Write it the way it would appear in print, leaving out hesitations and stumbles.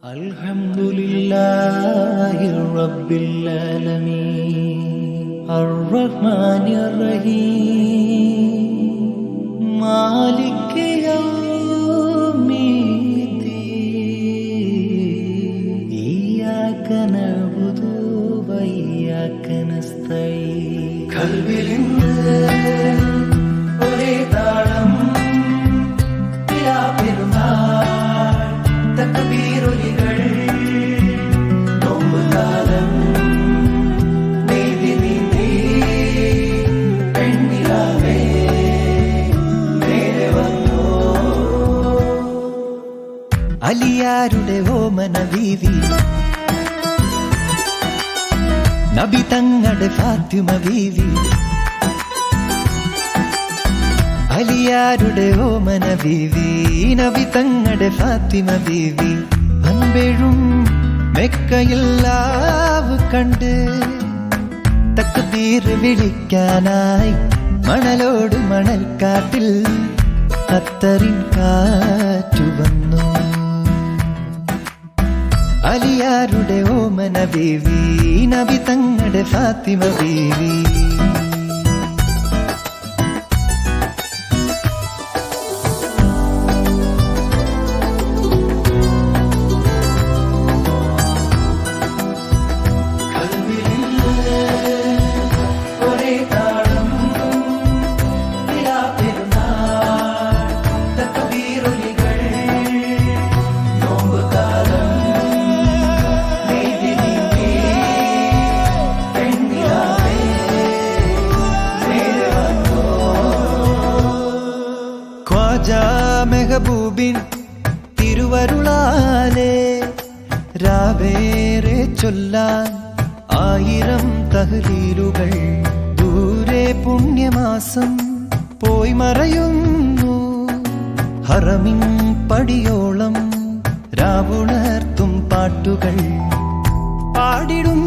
അൽഹംദുലില്ലാഹി റബ്ബിൽ ആലമീൻ അർറഹ്മാനിർ റഹീം മാലികി യൗമിദ്ദീൻ ഇയ്യാക നഅ്ബുദു വ ഇയ്യാക നസ്തഈൻ ഖൽബിലിന്ന് ഒരേ താളം ഇലാ പെരുന്നാൾ തക്ബീറുകൾ നോമ്പുകാലം നീതി നീതി പെണ്ണിലാവേ നേരെ വന്നോ അലിയാരുടെ ഓമന ബീവി നബി തങ്ങളുടെ ഫാത്തിമ ബീവി അലിയാരുടെ ഓമന ബീവി നബി തങ്ങളുടെ ഫാത്തിമ ബീവി അൻപെഴും മെക്കയില്ലാവ് കണ്ട് തക്ബീർ വിളിക്കാനായി മണലോട് മണൽക്കാട്ടിൽ അത്തറിൻ കാറ്റു വന്നു അലിയാരുടെ ഓമന ബീവി നബി തങ്ങളുടെ ഫാത്തിമ ബീവി മെഹബൂബിൻ തിരുവരുളാലേ രാവേറെ ചൊല്ലാൻ 1000 തഹ്ലീലുകൾ ദൂരെ പുണ്യമാസം പോയി മറയുന്നു ഹറമിൻ പടിയോളം രാവുണർത്തും പാട്ടുകൾ പാടിടും